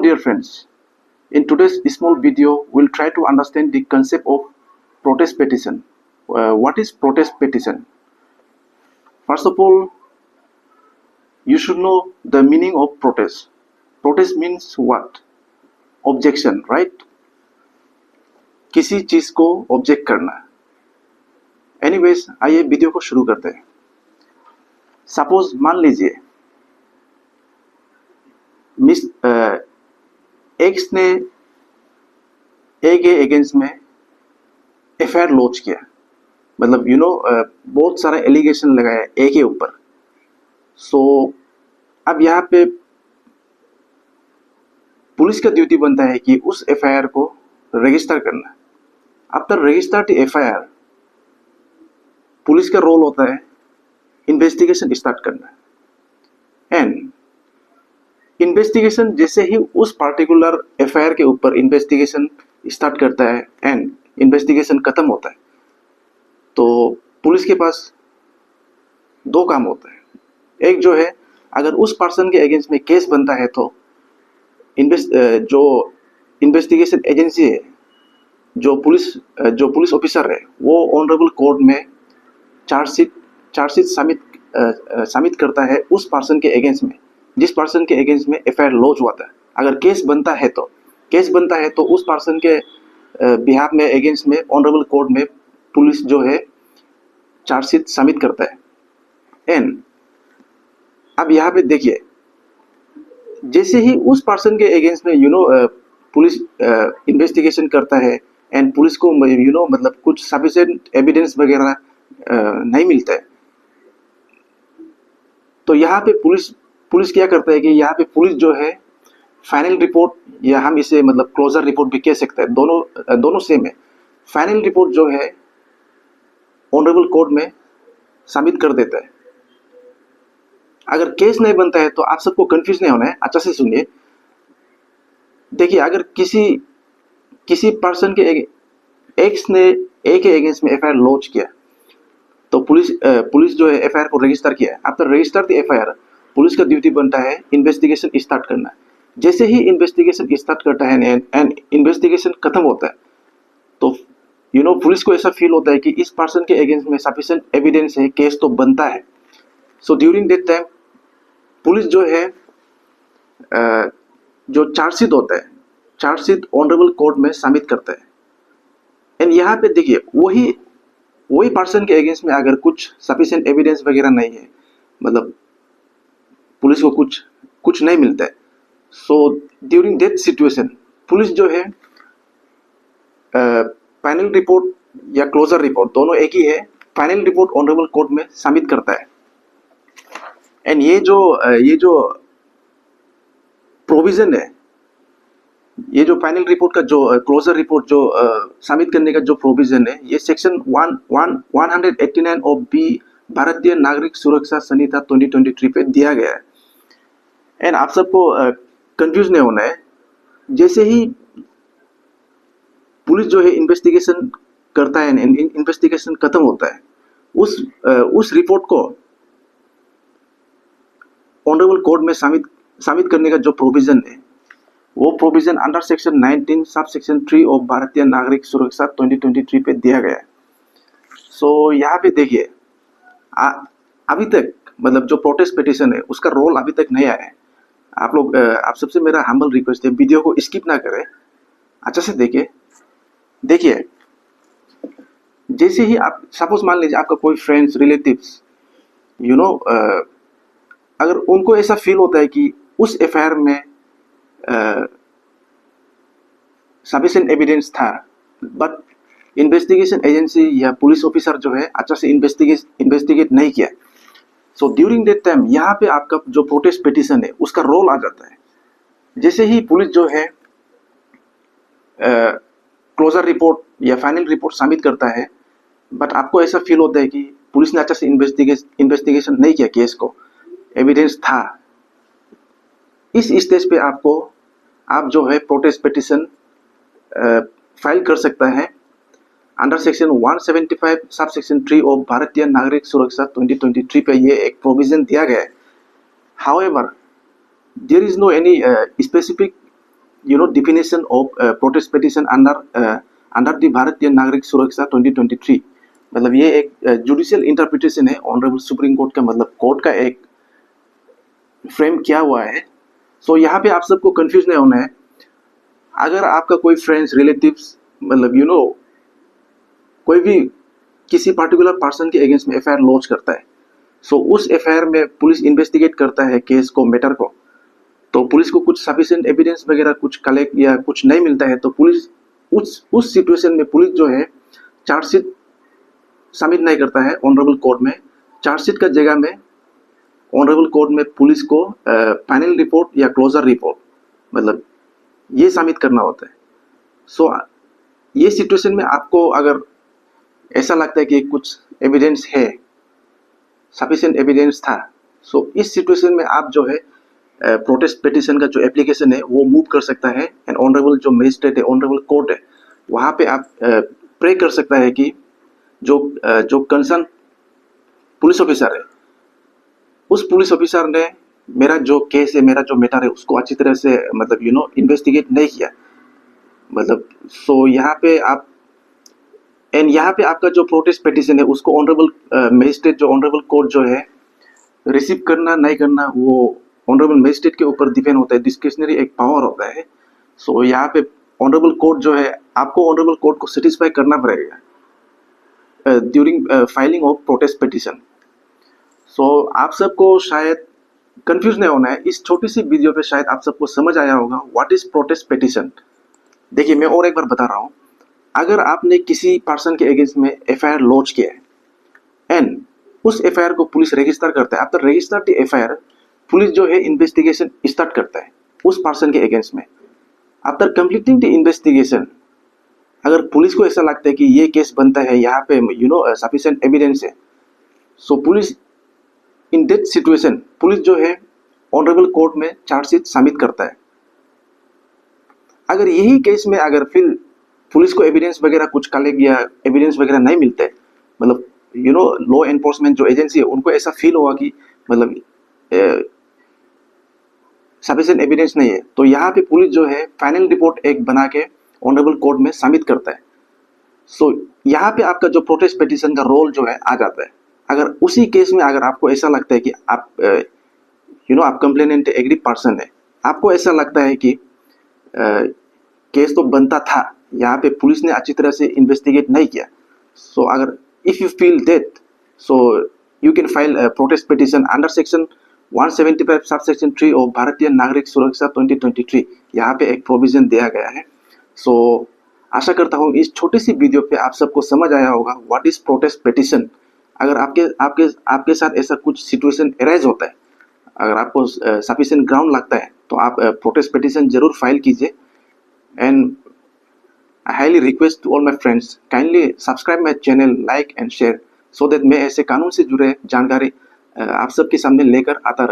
dear friends, in today's small video, we'll try to understand the concept of protest petition. What is protest petition? First of all, you should know the meaning of protest. Protest means what? Objection, right? किसी चीज को object करना. Anyways, आइए video को शुरू करते हैं. Suppose मान लीजिए मिस एक्स ने ए के अगेंस्ट में एफआईआर लॉन्च किया. मतलब बहुत सारा एलिगेशन लगाया ए के ऊपर. सो अब यहाँ पे पुलिस का ड्यूटी बनता है कि उस एफआईआर को रजिस्टर करना. After register the FIR, police का रोल होता है इन्वेस्टिगेशन स्टार्ट करना. एंड इन्वेस्टिगेशन जैसे ही उस पार्टिकुलर एफआईआर के ऊपर इन्वेस्टिगेशन स्टार्ट करता है एंड इन्वेस्टिगेशन खत्म होता है, तो पुलिस के पास दो काम होता है. एक जो है, अगर उस पर्सन के अगेंस्ट में केस बनता है तो जो इन्वेस्टिगेशन एजेंसी है, जो पुलिस ऑफिसर है, वो ऑनरेबल कोर्ट में चार्जशीट सबमिट करता है उस पर्सन के अगेंस्ट में, जिस पर्सन के अगेंस्ट में एफआईआर लॉन्च हुआ था. अगर केस बनता है तो उस पर्सन के बिहाफ में अगेंस्ट में ऑनरेबल कोर्ट में पुलिस जो है चार्जशीट सबमिट करता है. एंड अब यहाँ पे देखिए, जैसे ही उस पर्सन के अगेंस्ट में पुलिस इन्वेस्टिगेशन करता है एंड पुलिस को मतलब कुछ सफिशिएंट एविडेंस वगैरह नहीं मिलता है, तो यहाँ पे पुलिस क्या करता है कि यहाँ पे पुलिस जो है फाइनल रिपोर्ट, या हम इसे मतलब क्लोजर रिपोर्ट भी कह सकते हैं, दोनों सेम है. फाइनल रिपोर्ट जो है ऑनरेबल कोर्ट में सबमिट कर देता है. अगर केस नहीं बनता है तो आप सबको कंफ्यूज नहीं होना है, अच्छा से सुनिए. देखिए, अगर किसी पर्सन के एक्स ने ए के अगेंस्ट में एफआईआर लॉन्च किया, तो पुलिस जो है एफआईआर को रजिस्टर किया. After register the FIR, police का ड्यूटी बनता है इन्वेस्टिगेशन स्टार्ट करना. जैसे ही इन्वेस्टिगेशन स्टार्ट करता है एंड इन्वेस्टिगेशन खत्म होता है, तो पुलिस को ऐसा फील होता है कि इस पर्सन के अगेंस्ट में सफिशिएंट एविडेंस है, केस तो बनता है. So during that time police जो है जो चार्जशीट होता है, चार्जशीट ऑनरेबल कोर्ट में सबमिट करता है. एंड यहाँ पे देखिए, वही पर्सन के अगेंस्ट में अगर कुछ सफिशिएंट एविडेंस वगैरह नहीं है, मतलब पुलिस को कुछ नहीं मिलता है, so during that situation police जो है फाइनल रिपोर्ट या क्लोजर रिपोर्ट, दोनों एक ही है, फाइनल रिपोर्ट ऑनरेबल कोर्ट में सबमिट करता है. एंड ये जो प्रोविजन है, ये जो फाइनल रिपोर्ट का जो क्लोजर रिपोर्ट जो सबमिट करने का जो प्रोविजन है, ये सेक्शन 189 ऑफ बी भारतीय नागरिक सुरक्षा संहिता 2023 पे दिया गया है. एंड आप सबको कंफ्यूज नहीं होना है. जैसे ही पुलिस जो है इन्वेस्टिगेशन करता है, इन्वेस्टिगेशन खत्म होता है, उस रिपोर्ट को ऑनरेबल कोर्ट में सबमिट करने का जो प्रोविजन है, वो provision under section 19 sub section 3 of भारतीय नागरिक सुरक्षा 2023 पे दिया गया है. सो यहाँ पे देखिए, अभी तक मतलब जो प्रोटेस्ट पिटीशन है उसका रोल अभी तक नहीं आया है. आप सबसे मेरा हम्बल रिक्वेस्ट है, वीडियो को स्किप ना करें, अच्छा से देखिए. जैसे ही आप सपोज मान लीजिए आपका कोई फ्रेंड्स, रिलेटिव्स, अगर उनको ऐसा फील होता है कि उस एफआईआर में सफिशिएंट एविडेंस था, बट इन्वेस्टिगेशन एजेंसी या पुलिस ऑफिसर जो है अच्छा से इन्वेस्टिगेट नहीं किया, सो ड्यूरिंग दैट टाइम यहाँ पे आपका जो प्रोटेस्ट पिटीशन है उसका रोल आ जाता है. जैसे ही पुलिस जो है क्लोजर रिपोर्ट या फाइनल रिपोर्ट सबमिट करता है, बट आपको ऐसा फील होता है कि पुलिस ने अच्छा से इन्वेस्टिगेशन नहीं किया, केस को एविडेंस था, इस स्टेज पे आप जो है प्रोटेस्ट पिटीशन फाइल कर सकता है under section 175 sub section 3 of भारतीय नागरिक सुरक्षा 2023 पे ये एक प्रोविजन दिया गया है. However there is no any specific definition of protest petition under the भारतीय नागरिक सुरक्षा 2023, मतलब ये एक जुडिशियल इंटरप्रिटेशन है ऑनरेबल सुप्रीम कोर्ट का, मतलब कोर्ट का एक फ्रेम किया हुआ है। सो यहाँ पे आप सबको कंफ्यूज नहीं होना है। अगर आपका कोई फ्रेंड्स रिलेटिव्स मतलब कोई भी किसी पर्टिकुलर पर्सन के अगेंस्ट में एफआईआर लॉन्च करता है, सो उस एफआईआर में पुलिस इन्वेस्टिगेट करता है केस को, मैटर को, तो पुलिस को कुछ सफिशिएंट एविडेंस वगैरह कुछ कलेक्ट या कुछ नहीं मिलता है, तो पुलिस उस सिचुएशन में पुलिस जो है चार्जशीट सबमिट नहीं करता है ऑनरेबल कोर्ट में। चार्जशीट का जगह में ऑनरेबल कोर्ट में पुलिस को फाइनल रिपोर्ट या क्लोजर रिपोर्ट मतलब ये सबमिट करना होता है। सो ये सिचुएशन में आपको अगर ऐसा लगता है कि कुछ एविडेंस है, सफिशिएंट एविडेंस था, सो इस सिचुएशन में आप जो है प्रोटेस्ट पिटीशन का जो एप्लीकेशन है वो मूव कर सकता है। एंड ऑनरेबल जो मजिस्ट्रेट है, ऑनरेबल कोर्ट है, वहाँ पे आप प्रे कर सकता है कि जो कंसर्न पुलिस ऑफिसर है, उस पुलिस ऑफिसर ने मेरा जो केस है, मेरा जो मैटर है, उसको अच्छी तरह से मतलब इन्वेस्टिगेट नहीं किया, मतलब सो यहाँ पे आप यहाँ पे आपका जो प्रोटेस्ट पिटीशन है उसको ऑनरेबल मजिस्ट्रेट जो ऑनरेबल कोर्ट जो है रिसीव करना नहीं करना वो ऑनरेबल मजिस्ट्रेट के ऊपर डिपेंड होता है, डिस्क्रिशनरी एक पावर होता है। सो यहाँ पे ऑनरेबल कोर्ट जो है आपको ऑनरेबल कोर्ट को सेटिस्फाई करना पड़ेगा during filing of protest petition. So आप सबको शायद कंफ्यूज नहीं होना है, इस छोटी सी वीडियो पे शायद आप सबको समझ आया होगा व्हाट इज प्रोटेस्ट पिटीशन। देखिए मैं और एक बार बता रहा हूँ, अगर आपने किसी पर्सन के अगेंस्ट में एफआईआर लॉन्च किया है एंड उस एफआईआर को पुलिस रजिस्टर करता है, after register the FIR police जो है इन्वेस्टिगेशन स्टार्ट करता है उस पर्सन के अगेंस्ट में। आफ्टर कंप्लीटिंग द इन्वेस्टिगेशन अगर पुलिस को ऐसा लगता है कि ये केस बनता है, यहाँ पे सफिशिएंट एविडेंस है, so police in that situation police जो है ऑनरेबल कोर्ट में चार्जशीट सबमिट करता है। अगर यही केस में अगर फिर पुलिस को एविडेंस वगैरह कुछ कलेक्ट या एविडेंस वगैरह नहीं मिलते, मतलब लॉ एनफोर्समेंट जो एजेंसी है उनको ऐसा फील होगा कि मतलब सफिशिएंट एविडेंस नहीं है, तो यहाँ पे पुलिस जो है फाइनल रिपोर्ट एक बना के ऑनरेबल कोर्ट में सबमिट करता है। सो यहाँ पे आपका जो प्रोटेस्ट पिटीशन का रोल जो है आ जाता है। अगर उसी केस में अगर आपको ऐसा लगता है कि आप आप कंप्लेनेंट एग्री पर्सन है, आपको ऐसा लगता है कि केस तो बनता था, यहाँ पे पुलिस ने अच्छी तरह से इन्वेस्टिगेट नहीं किया, सो अगर if you feel that, so you can file protest petition under section 175 subsection 3 of भारतीय नागरिक सुरक्षा 2023। यहाँ पे एक प्रोविजन दिया गया है। सो आशा करता हूँ इस छोटी सी वीडियो पे आप सबको समझ आया होगा व्हाट इज प्रोटेस्ट पिटीशन। अगर आपके साथ ऐसा कुछ सिचुएशन अराइज होता है, अगर आपको सफिशिएंट ग्राउंड लगता है, तो आप प्रोटेस्ट पिटीशन जरूर फाइल कीजिए। And I highly request to all my friends kindly subscribe my channel, like and share so that मैं ऐसे कानून से जुड़े जानकारी आप सबके सामने लेकर आता रहूं।